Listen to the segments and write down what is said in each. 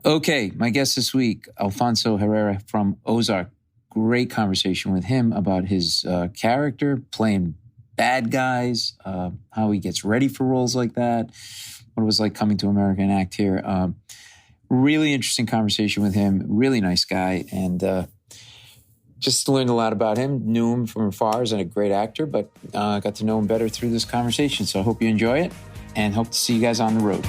Okay, my guest this week, Alfonso Herrera from Ozark. Great conversation with him about his character, playing bad guys, how he gets ready for roles like that, what it was like coming to America and act here. Really interesting conversation with him. Really nice guy. And just learned a lot about him. Knew him from afar as a great actor, but got to know him better through this conversation. So I hope you enjoy it and hope to see you guys on the road.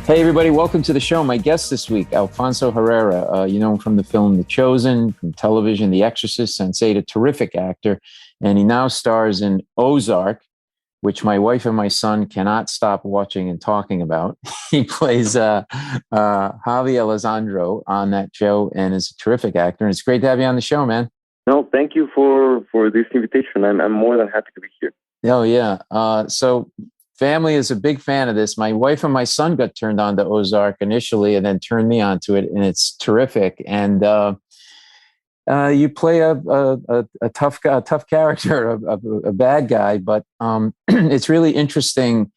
Hey, everybody. Welcome to the show. My guest this week, Alfonso Herrera. You know him from the film The Chosen, from television, The Exorcist, Sense8, a terrific actor. And he now stars in Ozark, which my wife and my son cannot stop watching and talking about. He plays Javi Alessandro on that show and is a terrific actor. And it's great to have you on the show, man. No, thank you for this invitation. I'm more than happy to be here. Oh, yeah. So family is a big fan of this. My wife and my son got turned on to Ozark initially and then turned me on to it, and it's terrific. And you play a tough character, a bad guy, but it's really interesting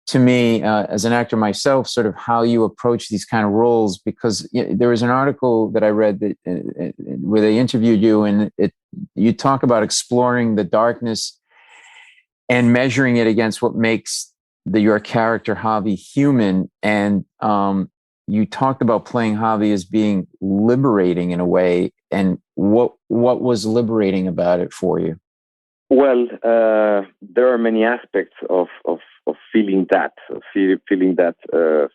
to me as an actor myself, sort of how you approach these kind of roles, because there was an article that I read that where they interviewed you, and you talk about exploring the darkness and measuring it against what makes your character Javi human. And you talked about playing Javi as being liberating in a way. And what was liberating about it for you? Well, there are many aspects of feeling that,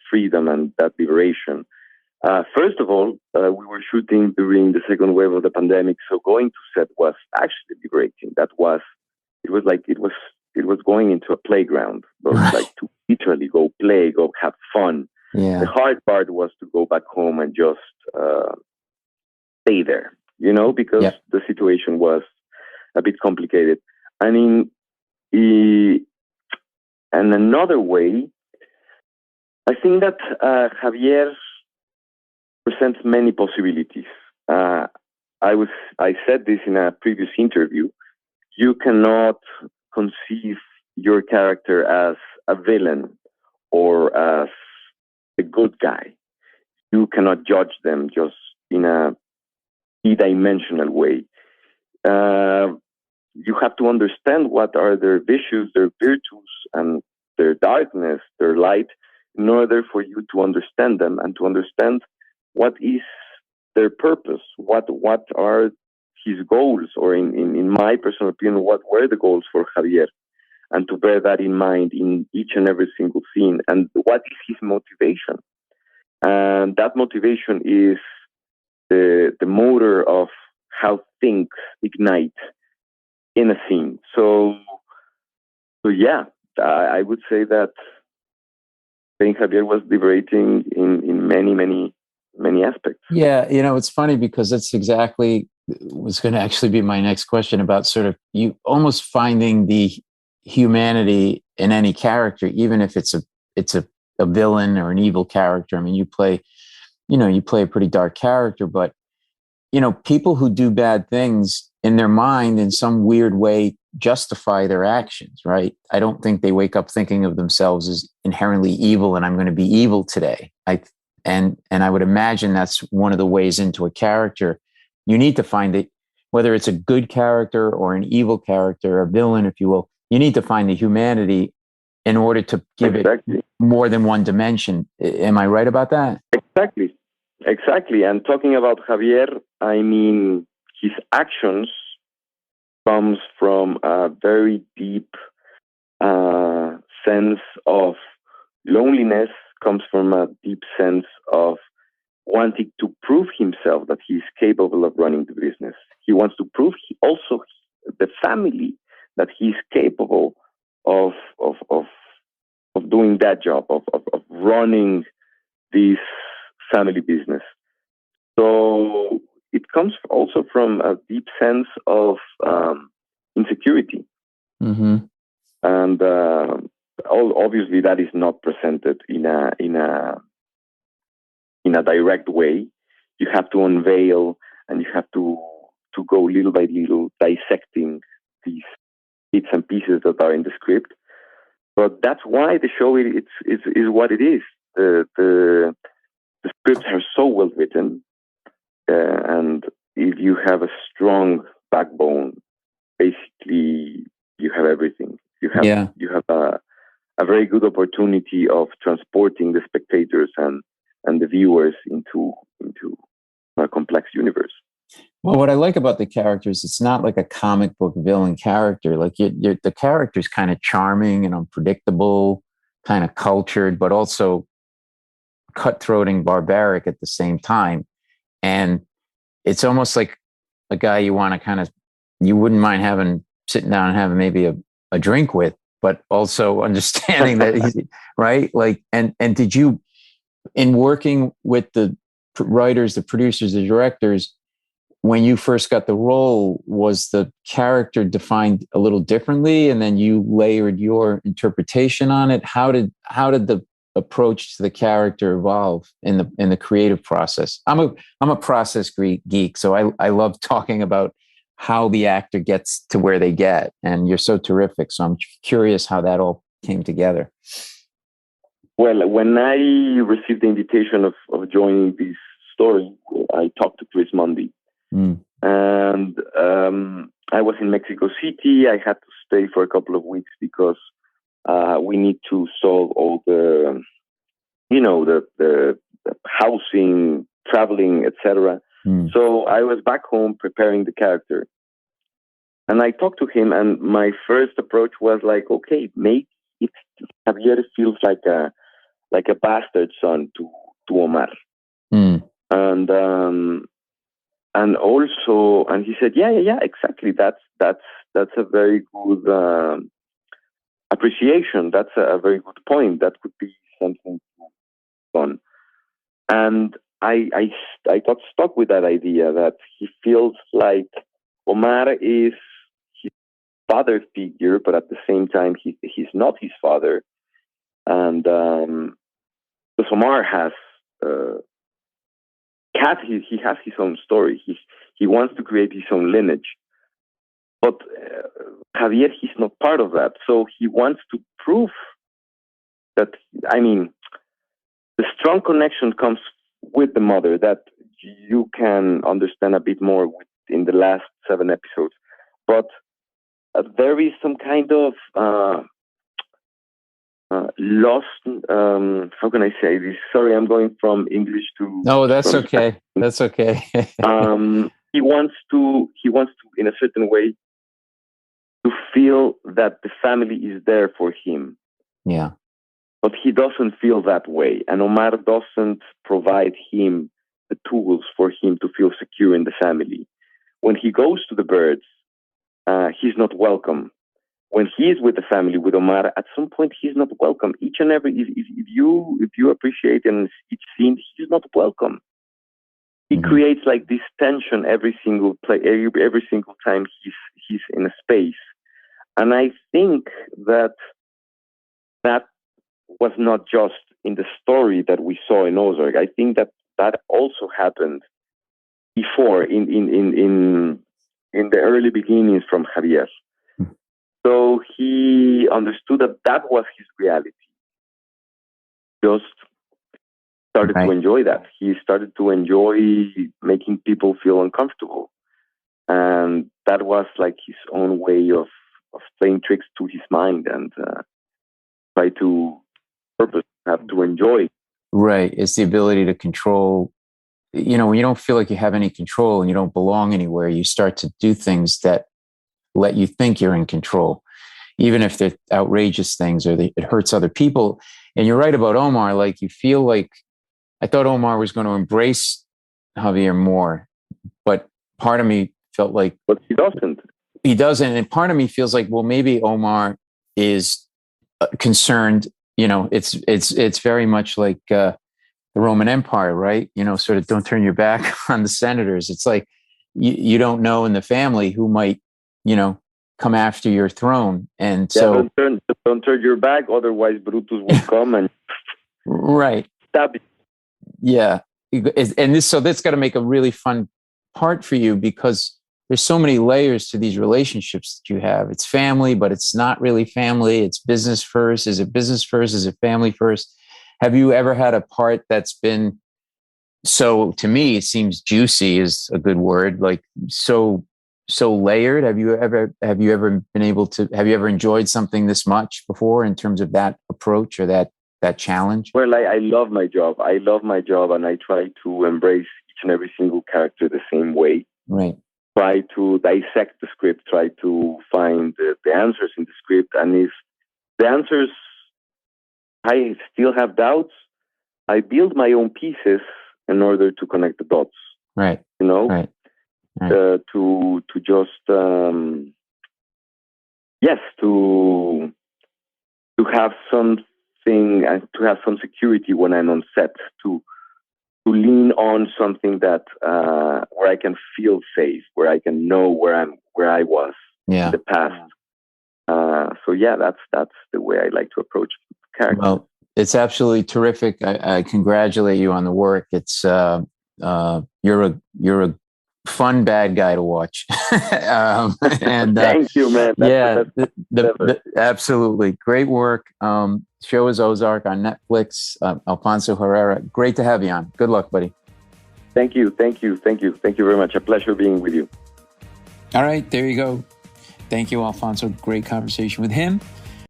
freedom and that liberation. First of all, we were shooting during the second wave of the pandemic, so going to set was actually liberating. It was going into a playground, but like to literally go play, go have fun. Yeah. The hard part was to go back home and just stay there, because the situation was a bit complicated. And in another way, I think that Javier presents many possibilities. I said this in a previous interview. You cannot conceive your character as a villain or as a good guy. You cannot judge them just in a three-dimensional way. You have to understand what are their virtues, their virtues, and their darkness, their light, in order for you to understand them and to understand what is their purpose, what are his goals, or in my personal opinion, what were the goals for Javier, and to bear that in mind in each and every single scene, and what is his motivation. And that motivation is the motor of how things ignite in a scene. So yeah, I would say that playing Javier was liberating in many aspects. Yeah, it's funny because that's exactly was going to actually be my next question about sort of you almost finding the humanity in any character, even if it's a villain or an evil character. I mean, you play a pretty dark character, but people who do bad things in their mind in some weird way justify their actions, right? I don't think they wake up thinking of themselves as inherently evil and I'm going to be evil today. And I would imagine that's one of the ways into a character. You need to find it, whether it's a good character or an evil character, a villain, if you will, you need to find the humanity in order to give it more than one dimension. Am I right about that? Exactly. And talking about Javier, I mean, his actions comes from a very deep sense of loneliness, comes from a deep sense of wanting to prove himself that he's capable of running the business. He wants to prove also the family that he's capable of doing that job, of running this family business. So it comes also from a deep sense of insecurity. Mm-hmm. And obviously that is not presented in a direct way. You have to unveil and you have to go little by little dissecting these bits and pieces that are in the script. But that's why the show is what it is. The scripts are so well written, and if you have a strong backbone, basically you have everything. You have a very good opportunity of transporting the spectators and the viewers into a complex universe. Well, what I like about the characters, it's not like a comic book villain character. Like the character's kind of charming and unpredictable, kind of cultured, but also cutthroat and barbaric at the same time. And it's almost like a guy you want to you wouldn't mind sitting down and having maybe a drink with, but also understanding that he's right. Like, and did you, in working with the writers, the producers, the directors, when you first got the role, was the character defined a little differently, and then you layered your interpretation on it? How did the approach to the character evolve in the creative process? I'm a process geek, so I love talking about how the actor gets to where they get, and you're so terrific. So I'm curious how that all came together. Well, when I received the invitation of joining this story, I talked to Chris Mundy. And I was in Mexico City. I had to stay for a couple of weeks because we need to solve all the housing, traveling, etc. So I was back home preparing the character, and I talked to him. And my first approach was like, okay, maybe Javier feels like a bastard son to Omar, and also, and he said, yeah, exactly. That's a very good appreciation. That's a very good point. That could be something fun. And I got stuck with that idea that he feels like Omar is his father figure, but at the same time, he's not his father. And because Omar has he has his own story. He wants to create his own lineage, but Javier, he's not part of that. So he wants to prove that. I mean, the strong connection comes with the mother that you can understand a bit more in the last 7 episodes, but there is some kind of lost. How can I say this? Sorry, I'm going from English to. No, that's okay. That's okay. He wants to, in a certain way, to feel that the family is there for him. Yeah. But he doesn't feel that way, and Omar doesn't provide him the tools for him to feel secure in the family. When he goes to the birds, he's not welcome. When he is with the family, with Omar, at some point he's not welcome. Each and every, if you appreciate in each scene, he's not welcome. He creates like this tension every single time he's in a space, and I think that was not just in the story that we saw in Ozark. I think that also happened before in the early beginnings from Javier. So he understood that was his reality. Just started to enjoy that. He started to enjoy making people feel uncomfortable. And that was like his own way of playing tricks to his mind and try to have to enjoy. Right. It's the ability to control. You know, when you don't feel like you have any control and you don't belong anywhere, you start to do things that let you think you're in control, even if they're outrageous things or it hurts other people. And you're right about Omar. Like, you feel like, I thought Omar was going to embrace Javier more, but part of me felt like, but he doesn't. He doesn't. And part of me feels like, well, maybe Omar is concerned. You know, it's very much like the Roman Empire, right? You know, sort of don't turn your back on the senators. It's like you don't know in the family who might, you know, come after your throne. And so don't turn your back, otherwise Brutus will come and right. stab you. Yeah. And so that's got to make a really fun part for you, because there's so many layers to these relationships that you have. It's family, but it's not really family. It's business first. Is it business first? Is it family first? Have you ever had a part that's been, so to me, it seems juicy is a good word, like so layered? Have you ever been able to, have you ever enjoyed something this much before in terms of that approach or that challenge? Well, I love my job. I love my job, and I try to embrace each and every single character the same way. Right. Try to dissect the script, try to find the answers in the script. And if the answers, I still have doubts, I build my own pieces in order to connect the dots. Right. You know? Right. To just yes, to have something and to have some security when I'm on set, to lean on something that where I can feel safe, where I can know where I was in the past. So yeah, that's the way I like to approach characters. Well, it's absolutely terrific. I congratulate you on the work. It's you're a fun bad guy to watch. And thank you, man. Absolutely great work. Show is Ozark on Netflix. Alfonso Herrera, great to have you on. Good luck, buddy. Thank you very much. A pleasure being with you. All right, there you go. Thank you, Alfonso. Great conversation with him.